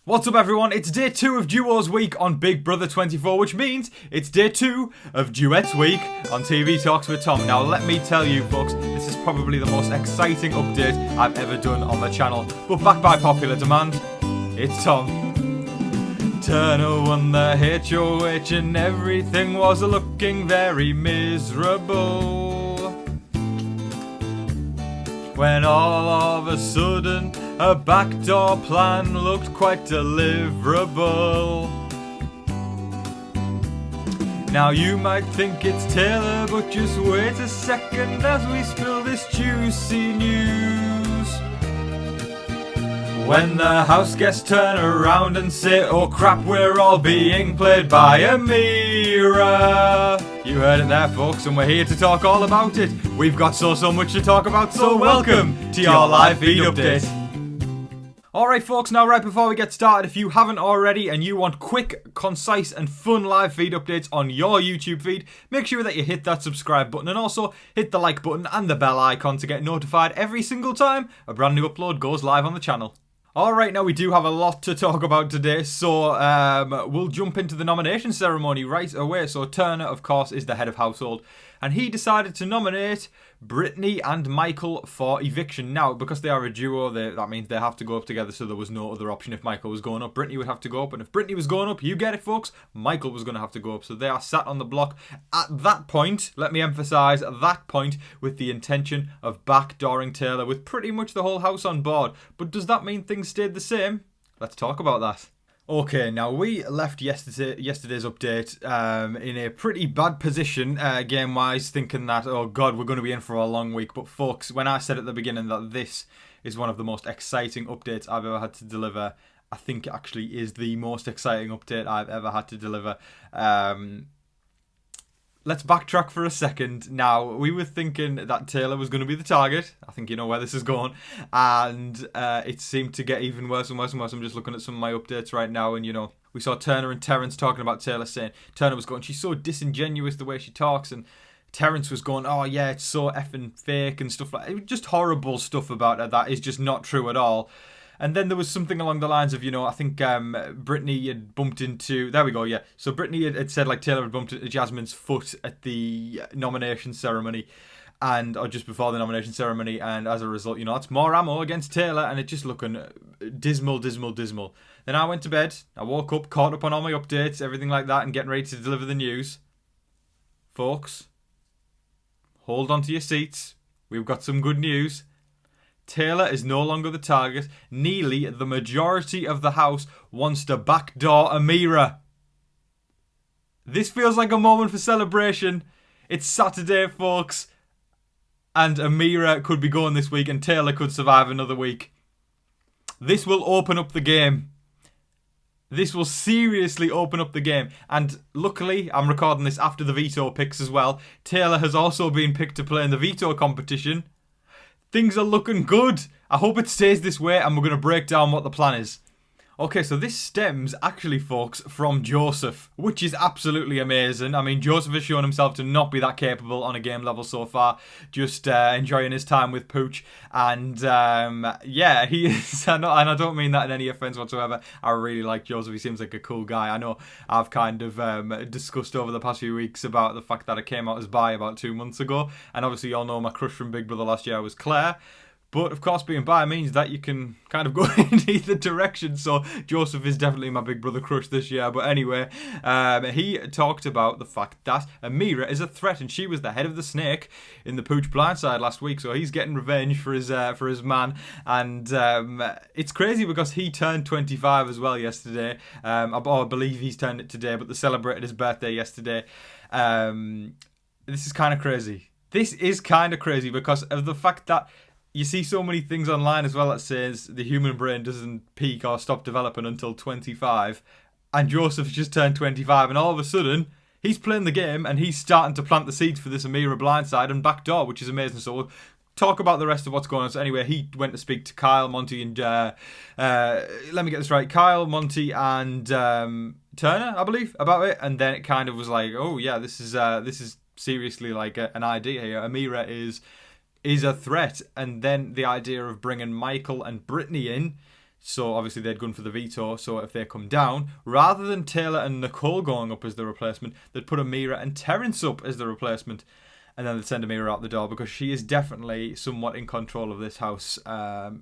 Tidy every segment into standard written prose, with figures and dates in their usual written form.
What's up everyone, it's day 2 of Duos Week on BB24, which means it's day 2 of Duets Week on TV Talks with Tom. Now let me tell you folks, this is probably the most exciting update I've ever done on the channel, but backed by popular demand, it's Tom. Turner won the HOH and everything was looking very miserable, when all of a sudden a backdoor plan looked quite deliverable. Now you might think it's Taylor, but just wait a second as we spill this juicy news. When the house guests turn around and say, oh crap, we're all being played by Ameerah. You heard it there folks, and we're here to talk all about it. We've got so much to talk about, so welcome to your live feed update. Alright folks, now right before we get started, if you haven't already and you want quick, concise and fun live feed updates on your YouTube feed, make sure that you hit that subscribe button and also hit the like button and the bell icon to get notified every single time a brand new upload goes live on the channel. Alright, now we do have a lot to talk about today, so we'll jump into the nomination ceremony right away. So Turner, of course, is the head of household, and he decided to nominate Brittany and Michael for eviction. Now, because they are a duo, that means they have to go up together, so there was no other option. If Michael was going up, Brittany would have to go up, and if Brittany was going up, you get it folks, Michael was going to have to go up. So they are sat on the block at that point, let me emphasise, at that point, with the intention of backdooring Taylor, with pretty much the whole house on board. But does that mean things stayed the same? Let's talk about that. Okay, now we left yesterday's update in a pretty bad position game-wise, thinking that, oh god, we're going to be in for a long week. But folks, when I said at the beginning that this is one of the most exciting updates I've ever had to deliver, I think it actually is the most exciting update I've ever had to deliver. Let's backtrack for a second. Now, we were thinking that Taylor was going to be the target. I think you know where this is going. And it seemed to get even worse and worse and worse. I'm just looking at some of my updates right now. And, you know, we saw Turner and Terrance talking about Taylor, saying Turner was going, she's so disingenuous the way she talks. And Terrance was going, oh, yeah, it's so effing fake and stuff like that. Just horrible stuff about her that is just not true at all. And then there was something along the lines of, you know, I think Brittany had bumped into... There we go, yeah. So Brittany had said, like, Taylor had bumped into Jasmine's foot at the nomination ceremony. Or just before the nomination ceremony. And as a result, you know, that's more ammo against Taylor. And it's just looking dismal, dismal, dismal. Then I went to bed. I woke up, caught up on all my updates, everything like that, and getting ready to deliver the news. Folks, hold on to your seats. We've got some good news. Taylor is no longer the target. Nearly the majority of the house wants to backdoor Ameerah. This feels like a moment for celebration. It's Saturday, folks. And Ameerah could be going this week and Taylor could survive another week. This will open up the game. This will seriously open up the game. And luckily, I'm recording this after the veto picks as well. Taylor has also been picked to play in the veto competition. Things are looking good. I hope it stays this way and we're going to break down what the plan is. Okay, so this stems actually, folks, from Joseph, which is absolutely amazing. I mean, Joseph has shown himself to not be that capable on a game level so far. Just enjoying his time with Pooch. And yeah, he is, and I don't mean that in any offense whatsoever. I really like Joseph. He seems like a cool guy. I know I've kind of discussed over the past few weeks about the fact that I came out as bi about 2 months ago. And obviously, you all know my crush from Big Brother last year was Claire. But, of course, being bi means that you can kind of go in either direction. So, Joseph is definitely my Big Brother crush this year. But anyway, he talked about the fact that Ameerah is a threat. And she was the head of the snake in the Pooch blindside last week. So, he's getting revenge for his man. And it's crazy because he turned 25 as well yesterday. I believe he's turned it today. But they celebrated his birthday yesterday. This is kind of crazy. This is kind of crazy because of the fact that you see so many things online as well that says the human brain doesn't peak or stop developing until 25. And Joseph's just turned 25 and all of a sudden he's playing the game and he's starting to plant the seeds for this Ameerah blindside and backdoor, which is amazing. So we'll talk about the rest of what's going on. So anyway, he went to speak to Kyle, Monty and... let me get this right. Kyle, Monty and Turner, I believe, about it. And then it kind of was like, oh yeah, this is seriously like an idea here. Ameerah is a threat. And then the idea of bringing Michael and Brittany in So obviously they'd gone for the veto. So if they come down, rather than Taylor and Nicole going up as the replacement, they'd put Ameerah and Terrance up as the replacement. And then they'd send Ameerah out the door because she is definitely somewhat in control of this house.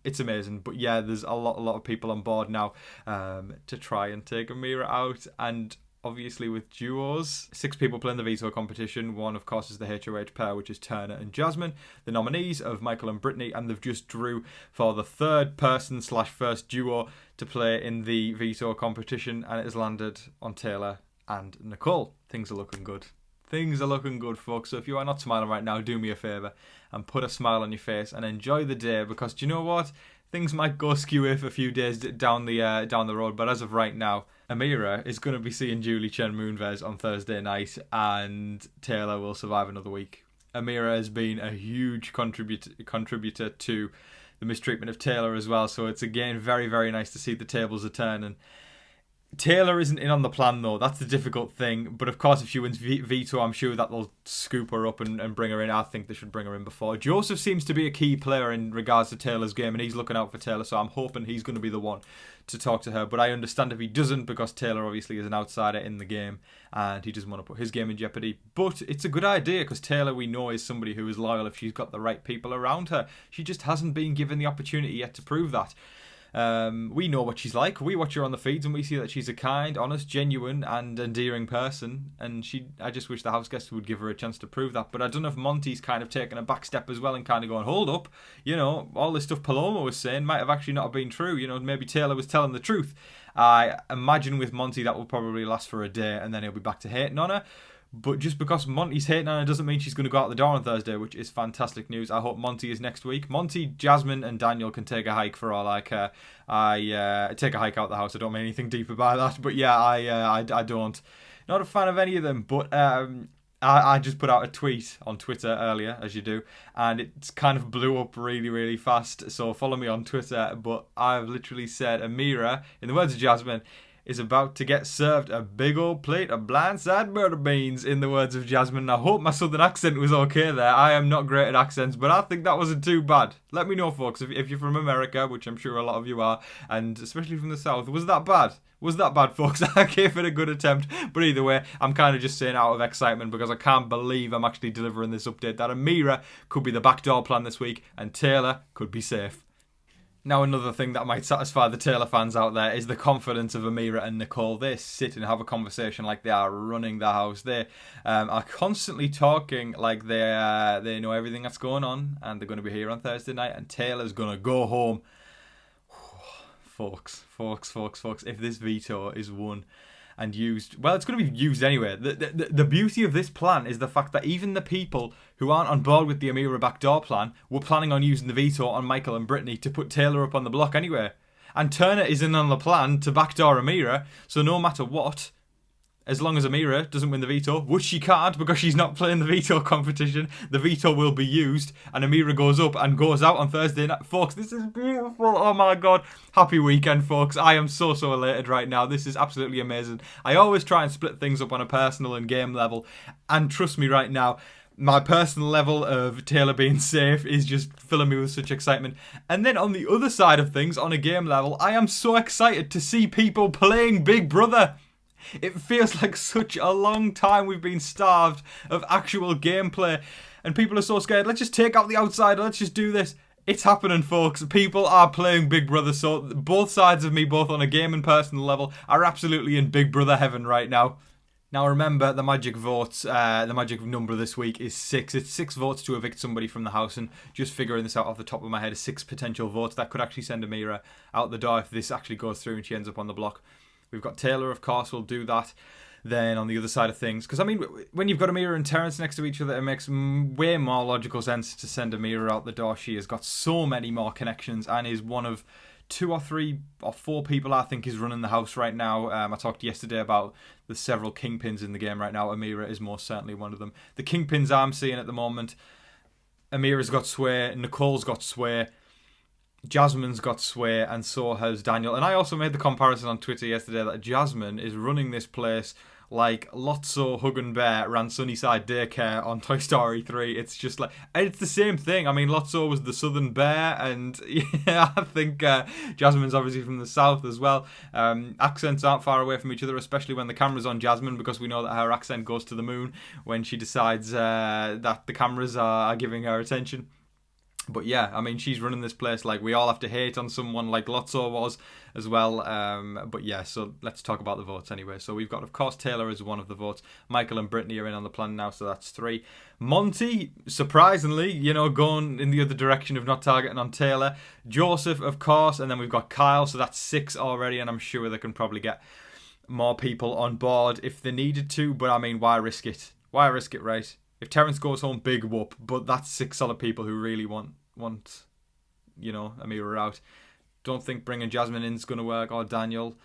It's amazing. But yeah, there's a lot of people on board now to try and take Ameerah out. And obviously with duos, 6 people playing the veto competition. One, of course, is the HOH pair, which is Turner and Jasmine, the nominees of Michael and Brittany, and they've just drew for the third person / first duo to play in the veto competition, and it has landed on Taylor and Nicole. Things are looking good. Things are looking good, folks. So if you are not smiling right now, do me a favour and put a smile on your face and enjoy the day, because do you know what? Things might go skew if a few days down the road, but as of right now, Ameerah is going to be seeing Julie Chen Moonves on Thursday night, and Taylor will survive another week. Ameerah has been a huge contributor to the mistreatment of Taylor as well, so it's again very, very nice to see the tables are turning. Taylor isn't in on the plan though, that's the difficult thing, but of course if she wins veto, I'm sure that they'll scoop her up and bring her in. I think they should bring her in before. Joseph seems to be a key player in regards to Taylor's game, and he's looking out for Taylor, so I'm hoping he's going to be the one to talk to her, but I understand if he doesn't, because Taylor obviously is an outsider in the game and he doesn't want to put his game in jeopardy. But it's a good idea, because Taylor, we know, is somebody who is loyal if she's got the right people around her. She just hasn't been given the opportunity yet to prove that. We know what she's like. We watch her on the feeds and we see that she's a kind, honest, genuine and endearing person, and I just wish the house guests would give her a chance to prove that. But I don't know if Monty's kind of taken a back step as well and kind of going, hold up, all this stuff Paloma was saying might have actually not been true. Maybe Taylor was telling the truth. I imagine with Monty that will probably last for a day and then he'll be back to hating on her. But just because Monty's hating on her doesn't mean she's going to go out the door on Thursday, which is fantastic news. I hope Monty is next week. Monty, Jasmine and Daniel can take a hike for all I care. I take a hike out the house. I don't mean anything deeper by that. But yeah, I don't. Not a fan of any of them. But I just put out a tweet on Twitter earlier, as you do, and it's kind of blew up really, really fast. So follow me on Twitter. But I've literally said Ameerah, in the words of Jasmine, is about to get served a big old plate of blindside murder beans, in the words of Jasmine. I hope my southern accent was okay there. I am not great at accents, but I think that wasn't too bad. Let me know, folks, if you're from America, which I'm sure a lot of you are, and especially from the south. Was that bad? Was that bad, folks? I gave it a good attempt, but either way, I'm kind of just saying out of excitement because I can't believe I'm actually delivering this update that Ameerah could be the backdoor plan this week and Taylor could be safe. Now, another thing that might satisfy the Taylor fans out there is the confidence of Ameerah and Nicole. They sit and have a conversation like they are running the house. They are constantly talking like they know everything that's going on, and they're going to be here on Thursday night, and Taylor's going to go home. Folks, if this veto is won and used, well, it's going to be used anyway. The beauty of this plan is the fact that even the people who aren't on board with the Ameerah backdoor plan were planning on using the veto on Michael and Brittany to put Taylor up on the block anyway. And Turner is in on the plan to backdoor Ameerah, so no matter what, as long as Ameerah doesn't win the veto, which she can't because she's not playing the veto competition, the veto will be used and Ameerah goes up and goes out on Thursday night. Folks, this is beautiful. Oh my God. Happy weekend, folks. I am so elated right now. This is absolutely amazing. I always try and split things up on a personal and game level, and trust me right now, my personal level of Taylor being safe is just filling me with such excitement. And then on the other side of things, on a game level, I am so excited to see people playing Big Brother. It feels like such a long time we've been starved of actual gameplay, and people are so scared. Let's just take out the outsider. Let's just do this. It's happening, folks. People are playing Big Brother, so both sides of me, both on a game and personal level, are absolutely in Big Brother heaven right now. Now remember, the magic votes, the magic number this week is 6. It's 6 votes to evict somebody from the house, and just figuring this out off the top of my head is 6 potential votes. That could actually send Ameerah out the door if this actually goes through and she ends up on the block. We've got Taylor, of course, will do that. Then on the other side of things, because I mean, when you've got Ameerah and Terrance next to each other, it makes way more logical sense to send Ameerah out the door. She has got so many more connections and is one of 2 or 3 or 4 people I think is running the house right now. I talked yesterday about the several kingpins in the game right now. Ameerah is most certainly one of them. The kingpins I'm seeing at the moment, Ameerah's got sway, Nicole's got sway. Jasmine's got sway, and so has Daniel. And I also made the comparison on Twitter yesterday that Jasmine is running this place like Lotso Hug and Bear ran Sunnyside Daycare on Toy Story 3. It's just like, it's the same thing. I mean, Lotso was the Southern Bear, and yeah, I think Jasmine's obviously from the South as well. Accents aren't far away from each other, especially when the camera's on Jasmine, because we know that her accent goes to the moon when she decides that the cameras are giving her attention. But yeah, I mean, she's running this place like we all have to hate on someone like Lotso was as well. But yeah, so let's talk about the votes anyway. So we've got, of course, Taylor as one of the votes. Michael and Brittany are in on the plan now, so that's 3. Monty, surprisingly, going in the other direction of not targeting on Taylor. Joseph, of course, and then we've got Kyle, so that's 6 already, and I'm sure they can probably get more people on board if they needed to. But I mean, why risk it? Why risk it, right? If Terrance goes home, big whoop. But that's 6 solid people who really want Ameerah out. Don't think bringing Jasmine in is going to work, or Daniel.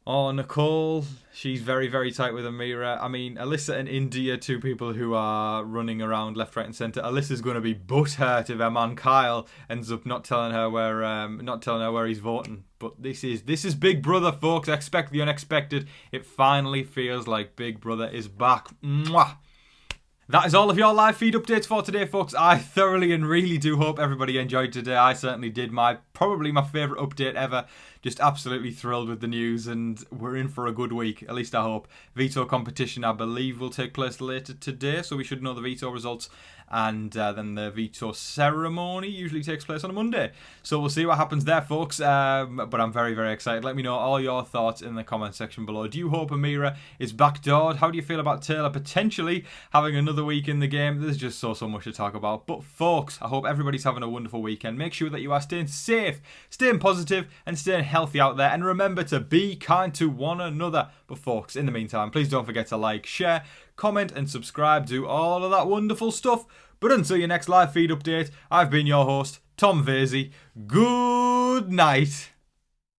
Or Nicole. She's very, very tight with Ameerah. I mean, Alyssa and India, 2 people who are running around left, right, and centre. Alyssa's going to be butthurt if her man Kyle ends up not telling her where he's voting. But this is Big Brother, folks. Expect the unexpected. It finally feels like Big Brother is back. Mwah! That is all of your live feed updates for today, folks. I thoroughly and really do hope everybody enjoyed today. I certainly did. Probably my favourite update ever. Just absolutely thrilled with the news, and we're in for a good week, at least I hope. Veto competition, I believe, will take place later today, so we should know the veto results. And then the veto ceremony usually takes place on a Monday. So we'll see what happens there, folks. But I'm very, very excited. Let me know all your thoughts in the comment section below. Do you hope Ameerah is backdoored? How do you feel about Taylor potentially having another week in the game? There's just so much to talk about. But folks, I hope everybody's having a wonderful weekend. Make sure that you are staying safe, staying positive, and staying healthy out there. And remember to be kind to one another. But folks, in the meantime, please don't forget to like, share, comment, and subscribe. Do all of that wonderful stuff. But until your next live feed update, I've been your host, Tom Vasey. Good night.